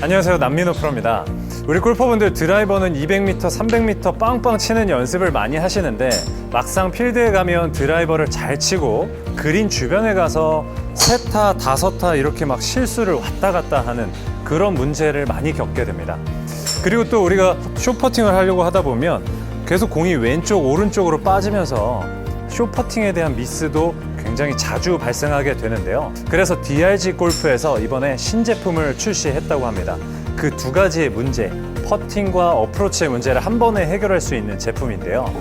안녕하세요, 남민호 프로입니다. 우리 골퍼분들 드라이버는 200m, 300m 빵빵 치는 연습을 많이 하시는데 막상 필드에 가면 드라이버를 잘 치고 그린 주변에 가서 3타, 5타 이렇게 막 실수를 왔다 갔다 하는 그런 문제를 많이 겪게 됩니다. 그리고 또 우리가 숏퍼팅을 하려고 하다 보면 계속 공이 왼쪽, 오른쪽으로 빠지면서 숏퍼팅에 대한 미스도 굉장히 자주 발생하게 되는데요. 그래서 DRG 골프에서 이번에 신제품을 출시했다고 합니다. 그 두 가지의 문제, 퍼팅과 어프로치의 문제를 한 번에 해결할 수 있는 제품인데요.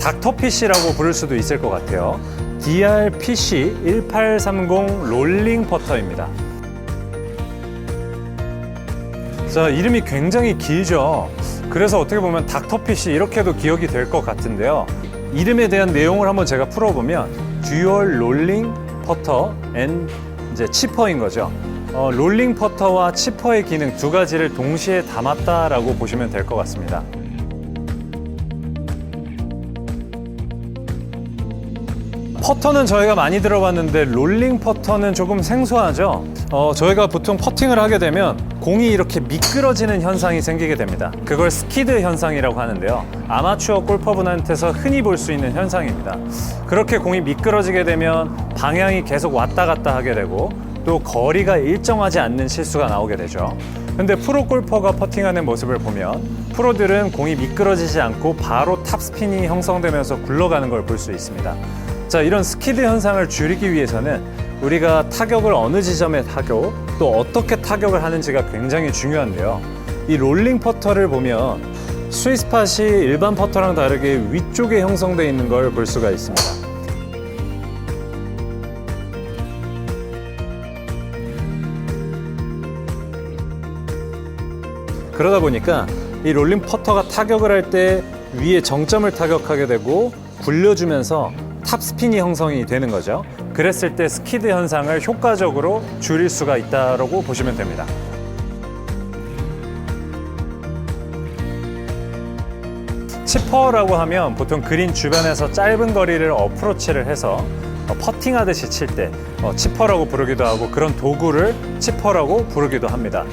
닥터피쉬라고 부를 수도 있을 것 같아요. DRPC 1830 롤링 퍼터입니다. 자, 이름이 굉장히 길죠. 그래서 어떻게 보면 닥터피쉬 이렇게도 기억이 될 것 같은데요. 이름에 대한 내용을 한번 제가 풀어보면 듀얼 롤링 퍼터 앤 이제 치퍼인 거죠. 롤링 퍼터와 치퍼의 기능 두 가지를 동시에 담았다라고 보시면 될 것 같습니다. 퍼터는 저희가 많이 들어봤는데 롤링 퍼터는 조금 생소하죠. 저희가 보통 퍼팅을 하게 되면 공이 이렇게 미끄러지는 현상이 생기게 됩니다. 그걸 스키드 현상이라고 하는데요. 아마추어 골퍼분한테서 흔히 볼 수 있는 현상입니다. 그렇게 공이 미끄러지게 되면 방향이 계속 왔다 갔다 하게 되고 또 거리가 일정하지 않는 실수가 나오게 되죠. 근데 프로 골퍼가 퍼팅하는 모습을 보면 프로들은 공이 미끄러지지 않고 바로 탑스핀이 형성되면서 굴러가는 걸 볼 수 있습니다. 자, 이런 스키드 현상을 줄이기 위해서는 우리가 타격을 어느 지점에 타고 또 어떻게 타격을 하는지가 굉장히 중요한데요. 이 롤링 퍼터를 보면 스윗스팟이 일반 퍼터랑 다르게 위쪽에 형성되어 있는 걸 볼 수가 있습니다. 그러다 보니까 이 롤링 퍼터가 타격을 할 때 위에 정점을 타격하게 되고 굴려주면서 탑스핀이 형성이 되는 거죠. 그랬을 때 스키드 현상을 효과적으로 줄일 수가 있다고 보시면 됩니다. 치퍼라고 하면 보통 그린 주변에서 짧은 거리를 어프로치를 해서 퍼팅하듯이 칠 때 치퍼라고 부르기도 하고 그런 도구를 치퍼라고 부르기도 합니다.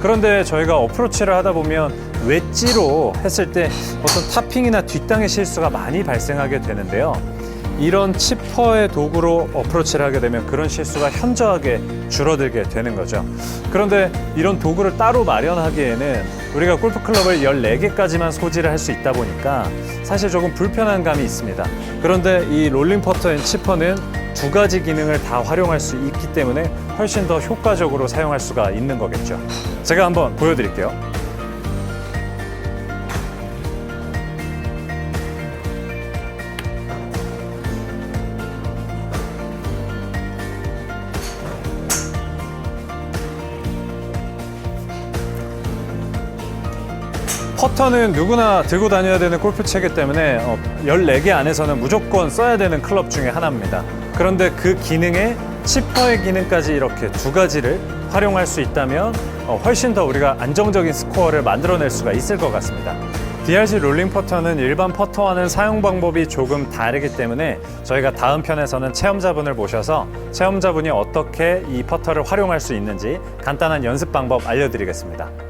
그런데 저희가 어프로치를 하다 보면 웨지로 했을 때 어떤 타핑이나 뒷땅의 실수가 많이 발생하게 되는데요. 이런 치퍼의 도구로 어프로치를 하게 되면 그런 실수가 현저하게 줄어들게 되는 거죠. 그런데 이런 도구를 따로 마련하기에는 우리가 골프클럽을 14개까지만 소지를 할 수 있다 보니까 사실 조금 불편한 감이 있습니다. 그런데 이 롤링 퍼터 앤 치퍼는 두 가지 기능을 다 활용할 수 있기 때문에 훨씬 더 효과적으로 사용할 수가 있는 거겠죠. 제가 한번 보여드릴게요. 퍼터는 누구나 들고 다녀야 되는 골프채이기 때문에 14개 안에서는 무조건 써야 되는 클럽 중에 하나입니다. 그런데 그 기능에 치퍼의 기능까지 이렇게 두 가지를 활용할 수 있다면 훨씬 더 우리가 안정적인 스코어를 만들어낼 수가 있을 것 같습니다. DRG 롤링 퍼터는 일반 퍼터와는 사용 방법이 조금 다르기 때문에 저희가 다음 편에서는 체험자분을 모셔서 체험자분이 어떻게 이 퍼터를 활용할 수 있는지 간단한 연습 방법 알려드리겠습니다.